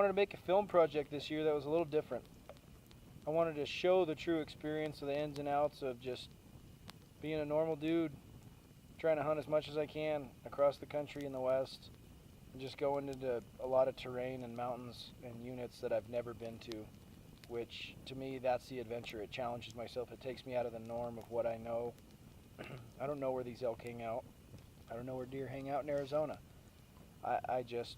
wanted to make a film project this year that was a little different. I wanted to show the true experience of the ins and outs of just being a normal dude, trying to hunt as much as I can across the country in the West, and just going into a lot of terrain and mountains and units that I've never been to, which to me, that's the adventure. It challenges myself. It takes me out of the norm of what I know. I don't know where these elk hang out. I don't know where deer hang out in Arizona. I just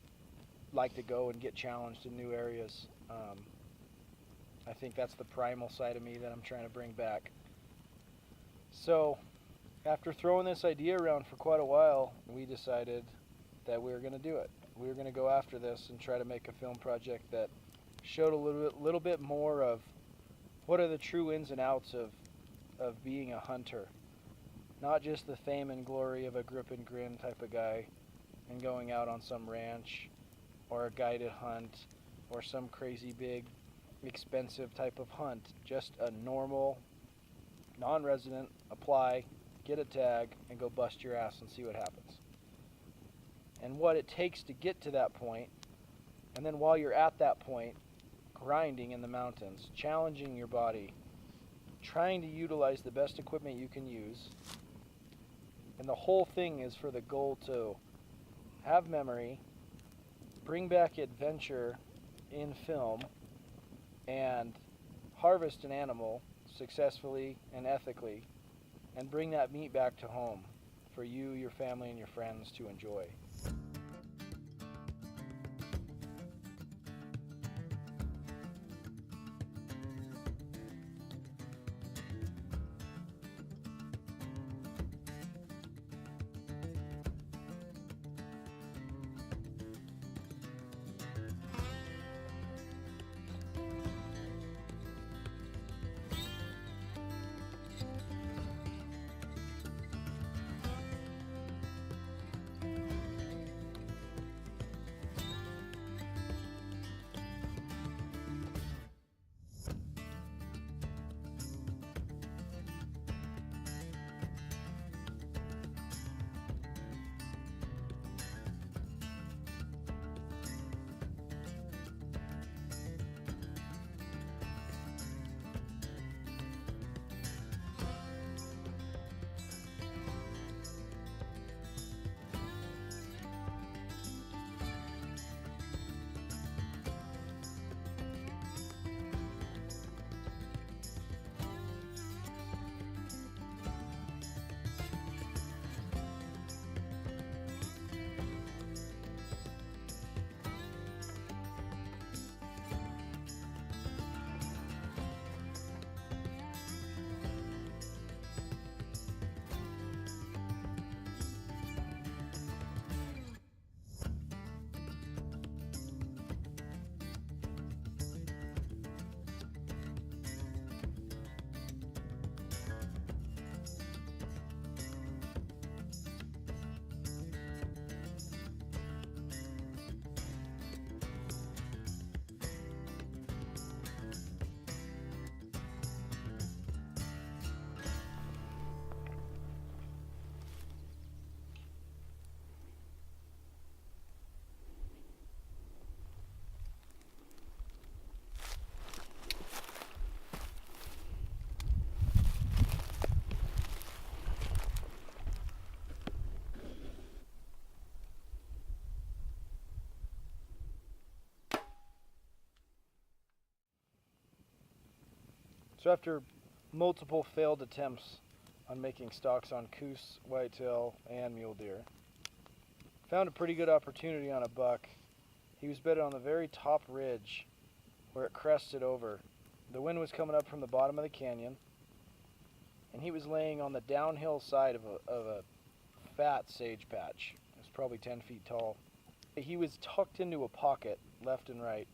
like to go and get challenged in new areas. I think that's the primal side of me that I'm trying to bring back. So after throwing this idea around for quite a while, we decided that we were going to do it. We were going to go after this and try to make a film project that showed a little bit more of what are the true ins and outs of being a hunter. Not just the fame and glory of a grip and grin type of guy and going out on some ranch or a guided hunt or some crazy big expensive type of hunt. Just a normal, non-resident, apply, get a tag, and go bust your ass and see what happens. And what it takes to get to that point, and then while you're at that point, grinding in the mountains, challenging your body, trying to utilize the best equipment you can use. And the whole thing is for the goal to have memory, bring back adventure in film, and harvest an animal successfully and ethically, and bring that meat back to home for you, your family, and your friends to enjoy. So after multiple failed attempts on making stalks on coos, whitetail, and mule deer, found a pretty good opportunity on a buck. He was bedded on the very top ridge where it crested over. The wind was coming up from the bottom of the canyon, and he was laying on the downhill side of a fat sage patch. It was probably 10 feet tall. He was tucked into a pocket left and right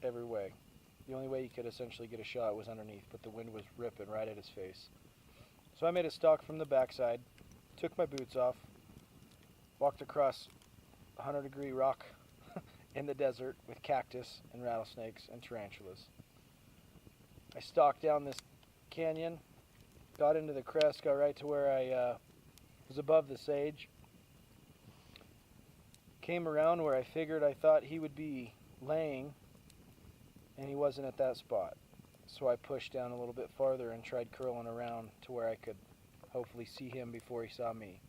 every way. The only way he could essentially get a shot was underneath, but the wind was ripping right at his face. So I made a stalk from the backside, took my boots off, walked across 100-degree rock in the desert with cactus and rattlesnakes and tarantulas. I stalked down this canyon, got into the crest, got right to where I was above the sage, came around where I thought he would be laying and he wasn't at that spot. So I pushed down a little bit farther and tried curling around to where I could hopefully see him before he saw me.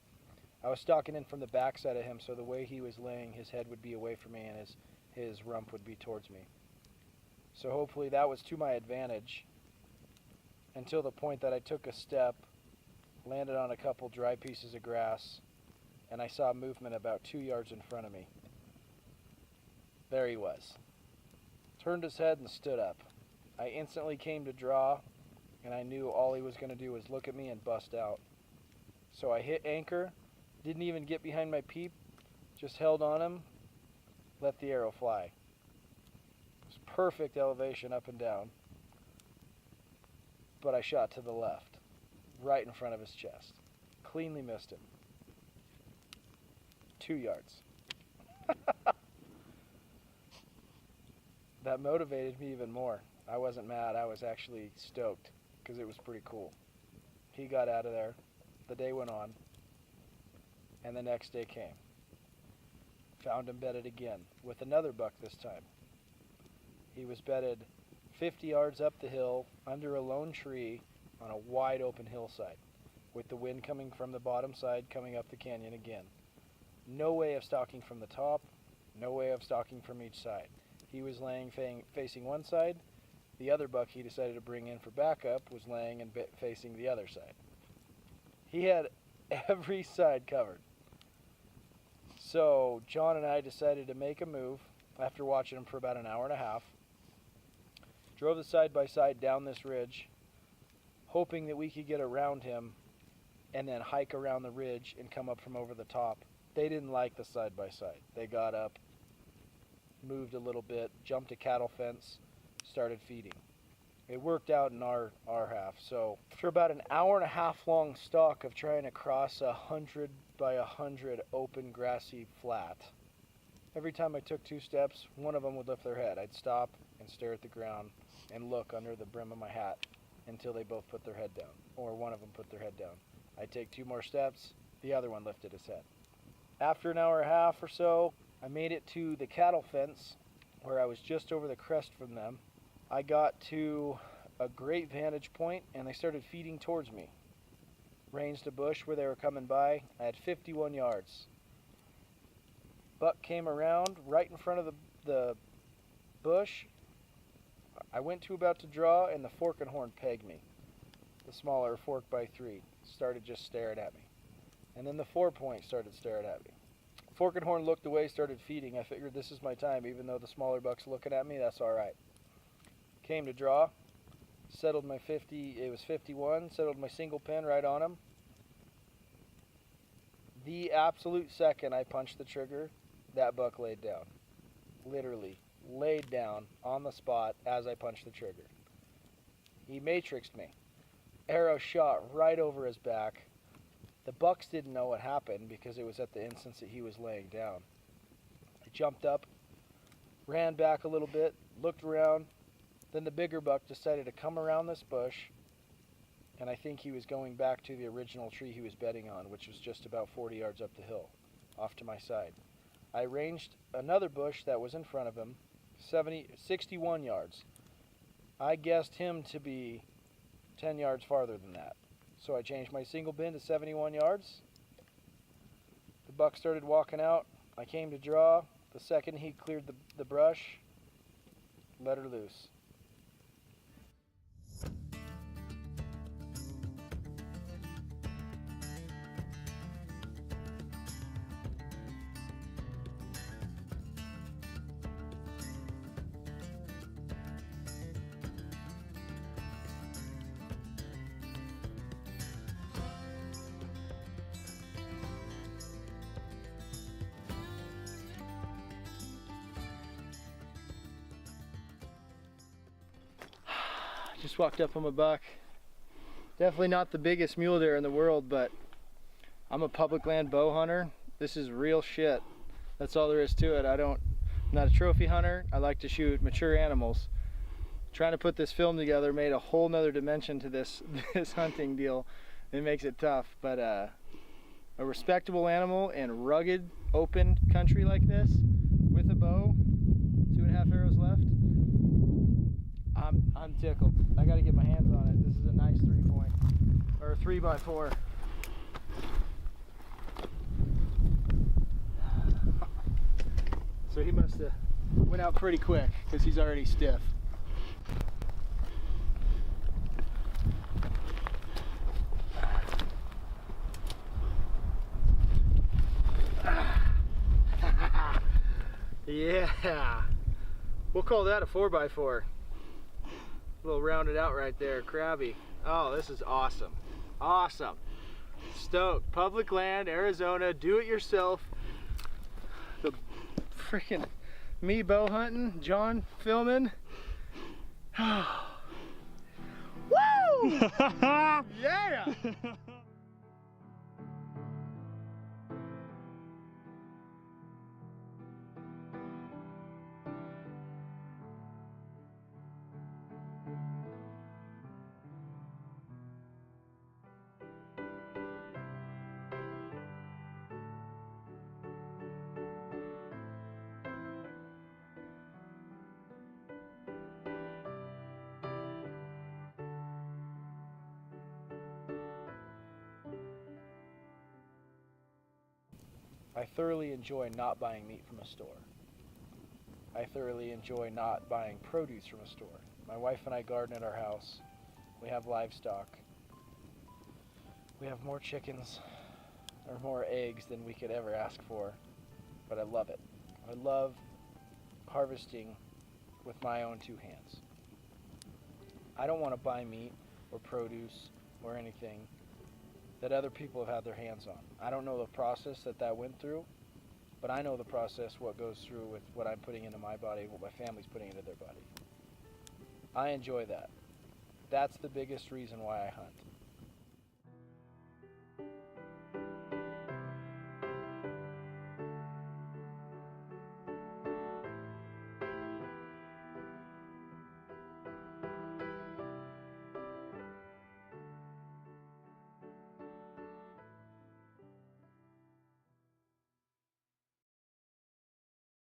I was stalking in from the backside of him, so the way he was laying, his head would be away from me and his rump would be towards me. So hopefully that was to my advantage until the point that I took a step, landed on a couple dry pieces of grass, and I saw movement about 2 yards in front of me. There he was. Turned his head and stood up. I instantly came to draw, and I knew all he was going to do was look at me and bust out. So I hit anchor, didn't even get behind my peep, just held on him, let the arrow fly. It was perfect elevation up and down, but I shot to the left, right in front of his chest. Cleanly missed him. 2 yards. That motivated me even more. I wasn't mad, I was actually stoked because it was pretty cool. He got out of there, the day went on, and the next day came. Found him bedded again, with another buck this time. He was bedded 50 yards up the hill, under a lone tree, on a wide open hillside, with the wind coming from the bottom side, coming up the canyon again. No way of stalking from the top, no way of stalking from each side. He was laying facing one side. The other buck he decided to bring in for backup was laying and facing the other side. He had every side covered. So John and I decided to make a move after watching him for about an hour and a half. Drove the side-by-side down this ridge, hoping that we could get around him and then hike around the ridge and come up from over the top. They didn't like the side-by-side. They got up, moved a little bit, jumped a cattle fence, started feeding. It worked out in our half. So for about an hour and a half long stalk of trying to cross 100 by 100 open grassy flat, every time I took 2 steps, one of them would lift their head. I'd stop and stare at the ground and look under the brim of my hat until they both put their head down, or one of them put their head down. I'd take 2 more steps, the other one lifted his head. After an hour and a half or so, I made it to the cattle fence where I was just over the crest from them. I got to a great vantage point and they started feeding towards me. Ranged a bush where they were coming by. I had 51 yards. Buck came around right in front of the bush. I went to about to draw and the fork and horn pegged me. The smaller 4x3 started just staring at me. And then the 4-point started staring at me. Fork and horn looked away, started feeding. I figured this is my time, even though the smaller buck's looking at me, that's all right. Came to draw, settled my 50, it was 51, settled my single pin right on him. The absolute second I punched the trigger, that buck laid down. Literally laid down on the spot as I punched the trigger. He matrixed me. Arrow shot right over his back. The bucks didn't know what happened because it was at the instance that he was laying down. I jumped up, ran back a little bit, looked around. Then the bigger buck decided to come around this bush, and I think he was going back to the original tree he was bedding on, which was just about 40 yards up the hill, off to my side. I ranged another bush that was in front of him, 61 yards. I guessed him to be 10 yards farther than that. So I changed my single bin to 71 yards. The buck started walking out. I came to draw. The second he cleared the brush, let her loose. Just walked up on my buck. Definitely not the biggest mule deer in the world, but I'm a public land bow hunter. This is real shit. That's all there is to it. I'm not a trophy hunter. I like to shoot mature animals. Trying to put this film together made a whole nother dimension to this hunting deal. It makes it tough, but a respectable animal in rugged, open country like this with a bow, 2.5 arrows left. I'm tickled. I got to get my hands on it. This is a nice 3-point or 3x4. So he must have went out pretty quick because he's already stiff. Yeah, we'll call that a 4x4. A little rounded out right there, crabby. Oh, this is awesome. Awesome. Stoked. Public land, Arizona, do it yourself. The freaking me bow hunting, John filming. Woo! Yeah! I thoroughly enjoy not buying meat from a store. I thoroughly enjoy not buying produce from a store. My wife and I garden at our house. We have livestock. We have more chickens or more eggs than we could ever ask for, but I love it. I love harvesting with my own 2 hands. I don't want to buy meat or produce or anything that other people have had their hands on. I don't know the process that went through, but I know the process, what goes through with what I'm putting into my body, what my family's putting into their body. I enjoy that. That's the biggest reason why I hunt.